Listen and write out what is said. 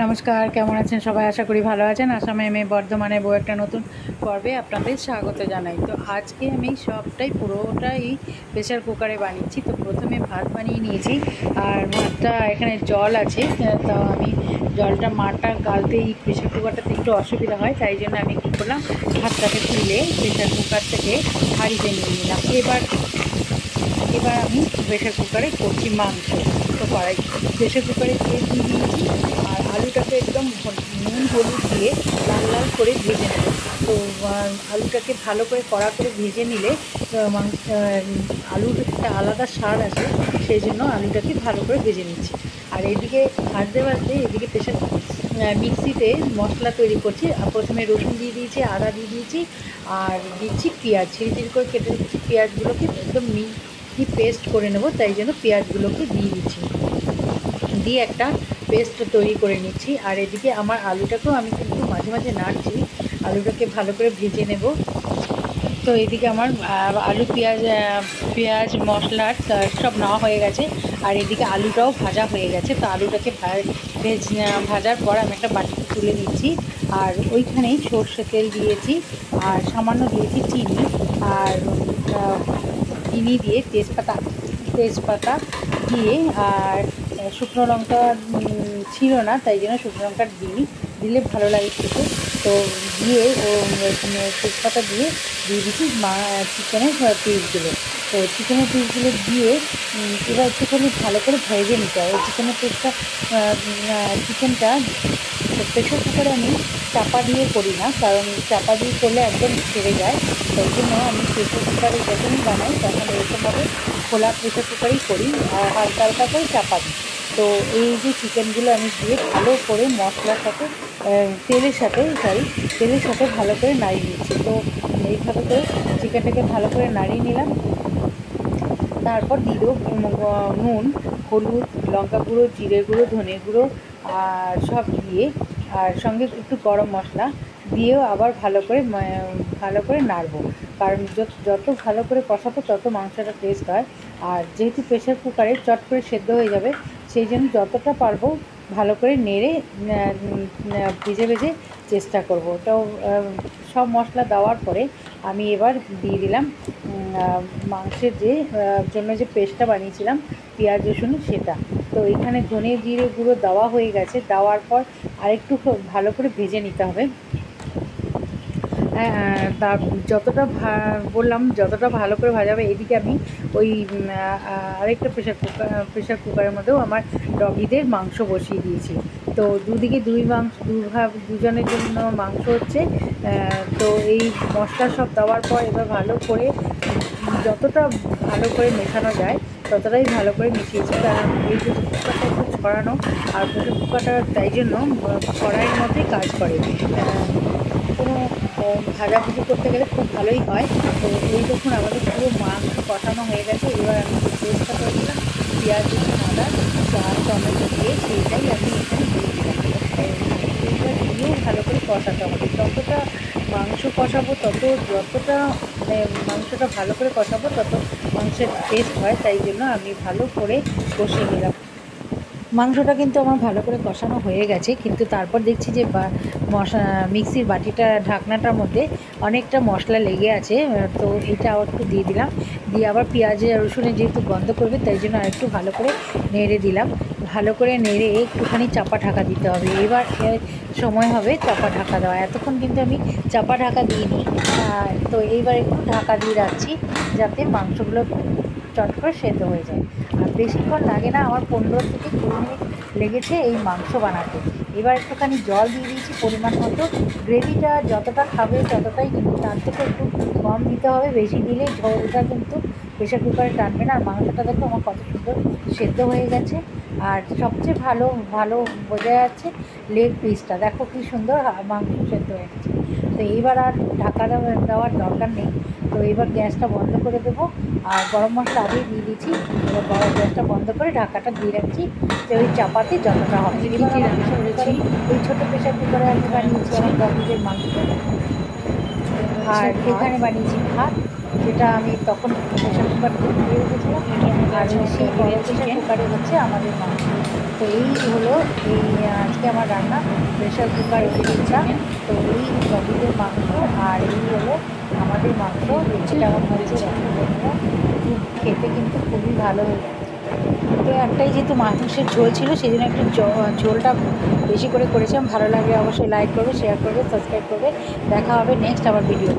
নমস্কার, কেমন আছেন সবাই? আশা করি ভালো আছেন। আসামে আমি বর্ধমানে বউ একটা নতুন পর্বে আপনাদের স্বাগত জানাই। তো আজকে আমি সবটাই পুরোটাই প্রেশার কুকারে বানিয়েছি। তো প্রথমে ভাত বানিয়ে নিয়েছি, আর ভাতটা এখানে জল আছে। তো আমি জলটা মাঠটা গালতেই প্রেশার কুকারটাতে একটু অসুবিধা হয়, তাই জন্য আমি কী করলাম, ভাতটাকে তুলে প্রেশার কুকার থেকে হাঁড়িতে নিয়ে নিলাম। এবার আমি প্রেশার কুকারে করছি মাংস। তো কড়াই প্রেশার কুকারে তেল দিয়ে দিয়েছি, আর আলুটাকে একদম নুন হলুদ দিয়ে লাল লাল করে ভেজে নেব। তো আলুটাকে ভালো করে কড়া করে ভেজে নিলে আলুর একটা আলাদা স্বাদ আসে, সেই জন্য আলুটাকে ভালো করে ভেজে নিচ্ছি। আর এদিকে ভাজতে ভাজতে এদিকে মিক্সিতে মশলা তৈরি করছি। প্রথমে রসুন দিয়ে দিয়েছি, আদা দিয়ে দিয়েছি, আর দিচ্ছি পেঁয়াজ, ছিঁড়ি করে কেটে দিচ্ছি। পেঁয়াজগুলোকে একদম পেস্ট করে নেব, তাই জন্য পেঁয়াজগুলোকে দিয়ে দিচ্ছি, দিয়ে একটা পেস্ট তৈরি করে নিচ্ছি। আর এদিকে আমার আলুটাকেও আমি কিন্তু মাঝে মাঝে নাড়ছি, আলুটাকে ভালো করে ভেজে নেব। তো এদিকে আমার আলু পেঁয়াজ মশলার সব নেওয়া হয়ে গেছে, আর এদিকে আলুটাও ভাজা হয়ে গেছে। তো আলুটাকে ভাজার পর আমি একটা বাটিতে তুলে নিচ্ছি, আর ওইখানেই সর্ষে তেল দিয়েছি, আর সামান্য দিয়েছি চিনি, আর চিনি দিয়ে তেজপাতা দিয়ে, আর শুকনো লঙ্কা ছিল না, তাই জন্য শুকনো লঙ্কা দিলে ভালো লাগে খেতে। তো দিয়ে তেজপাতা দিয়ে দিচ্ছি চিকেনের পিসগুলো। তো চিকেনের পিসগুলো দিয়ে এবার একটুখানি ভালো করে ভেজে নিতে হবে চিকেনের পিসটা। চিকেনটা প্রেশার কুকারে আমি চাপা দিয়ে করি না, কারণ চাপা দিয়ে করলে একদম ছেড়ে যায়। তাই জন্য আমি প্রেশার কুকারে যখনই বানাই তখন এরকমভাবে খোলা প্রেশার কুকারেই করি, আর হালকা হালকা করে চাপা দিই। তো এই যে চিকেনগুলো আমি দিয়ে ভালো করে মশলার সাথে তেলের সাথে ভালো করে নাড়িয়ে নিচ্ছি। তো এইভাবে করে চিকেনটাকে ভালো করে নাড়িয়ে নিলাম। তারপর দিয়ে দেবো নুন, হলুদ, লঙ্কা গুঁড়ো, জিরে গুঁড়ো, ধনে গুঁড়ো, আর সব দিয়ে, আর সঙ্গে একটু গরম মশলা দিয়েও আবার ভালো করে নাড়বো। কারণ যত ভালো করে কষাবো তত মাংসটা টেস্ট হয়। আর যেহেতু প্রেশার কুকারে চট করে সেদ্ধ হয়ে যাবে, সেই জন্য যতটা পারবো ভালো করে নেড়ে ভেজে চেষ্টা করব। তো সব মশলা দেওয়ার পরে আমি এবার দিয়ে দিলাম মাংসের জন্য যে পেস্টটা বানিয়েছিলাম পেঁয়াজ রসুন, সেটা। তো এখানে ধনে জিরে গুঁড়ো দেওয়া হয়ে গেছে। দেওয়ার পর আরেকটু ভালো করে ভেজে নিতে হবে। তা যতটা বললাম যতটা ভালো করে ভাজা হবে। এদিকে আমি ওই আরেকটা প্রেশার কুকারের মধ্যেও আমার ডগিদের মাংস বসিয়ে দিয়েছি। তো দুদিকে দুজনের জন্য মাংস হচ্ছে। তো এই মশলা সব দেওয়ার পর এবার ভালো করে যতটা ভালো করে মেশানো যায় ততটাই ভালো করে মিশিয়েছি, কারণ এই প্রেশার কুকারটা একটু ছড়ানো, আর প্রেশার কুকারটা তাই জন্য কড়াইয়ের মধ্যেই কাজ করে। কোনো ভাজাভুজি করতে গেলে খুব ভালোই হয়। তো এই দেখুন আমাদের পুরো মাংস কষানো হয়ে গেছে। এবার আমি যে পেস্টটা করেছিলাম পেঁয়াজ রসুন আদা আর টমেটো দিয়ে, সেইটাই আমি এখানে দিয়ে দিলাম। এইবার দিয়েও ভালো করে কষাতে হবে। যতটা মাংস কষাবো যতটা মাংসটা ভালো করে কষাবো তত মাংসের টেস্ট হয়, তাই জন্য আমি ভালো করে কষিয়ে নিলাম। মাংসটা কিন্তু আমার ভালো করে কষানো হয়ে গেছে, কিন্তু তারপর দেখছি যে মিক্সির বাটিটা ঢাকনাটার মধ্যে অনেকটা মশলা লেগে আছে। তো এটা আবার একটু দিয়ে দিলাম, দিয়ে আবার পেঁয়াজ রসুনে যেহেতু গন্ধ করবে তাই জন্য আরেকটু ভালো করে নেড়ে দিলাম। ভালো করে নেড়ে একটুখানি চাপা ঢাকা দিতে হবে। এবার সময় হবে চাপা ঢাকা দেওয়া। এতক্ষণ কিন্তু আমি চাপা ঢাকা দিইনি। তো এইবার একটু ঢাকা দিয়ে রাখছি যাতে মাংসগুলো চট করে সেদ্ধ হয়ে যায়। আর বেশিক্ষণ লাগে না, আমার 15 থেকে 20 মিনিট লেগেছে এই মাংস বানাতে। এবার একটুখানি জল দিয়ে দিয়েছি পরিমাণ মতো। গ্রেভিটা যতটা খাবে ততটাই, কিন্তু তার থেকে একটু কম দিতে হবে। বেশি দিলে ঝোলটা কিন্তু প্রেশার কুকারে টানবে না। আর মাংসটা দেখো আমার কত সুন্দর সেদ্ধ হয়ে গেছে। আর সবচেয়ে ভালো বোঝা যাচ্ছে লেগ পিসটা, দেখো কী সুন্দর মাংস সেদ্ধ হয়ে গেছে। তো এইবার আর ঢাকা দেওয়ার দরকার নেই। তো এবার গ্যাসটা বন্ধ করে দেবো, আর গরম মশলা আগেই দিয়ে দিয়েছি। এবার গ্যাসটা বন্ধ করে ঢাকাটা দিয়ে রাখছি, যে ওই চাপাতে যতটা হবে। এবার এই ছোটো প্রেশার কুকারে আমি বানিয়েছি আমার ডগিদের মাংস, আর এখানে বানিয়েছি ভাত, যেটা আমি তখন প্রেশার কুকার দিয়ে ধুয়ে রেখেছিলাম। আর সেই প্রেশার কুকারে হচ্ছে আমাদের মাংস। তো এই হলো এই আজকে আমার রান্না প্রেশার কুকার পিঠা। তো এই ডগিদের মাংস আর এই হলো আমাদের মাংস। দেখতে কেমন হয়েছে দেখো বন্ধুরা, খেতে কিন্তু খুবই ভালো হয়েছে। তো একটাই যেহেতু মাংসের ঝোল ছিল সেই জন্য একটু ঝোলটা বেশি করে করেছিলাম। ভালো লাগলে অবশ্যই লাইক করবে, শেয়ার করবে, সাবস্ক্রাইব করবে। দেখা হবে নেক্সট আবার ভিডিও।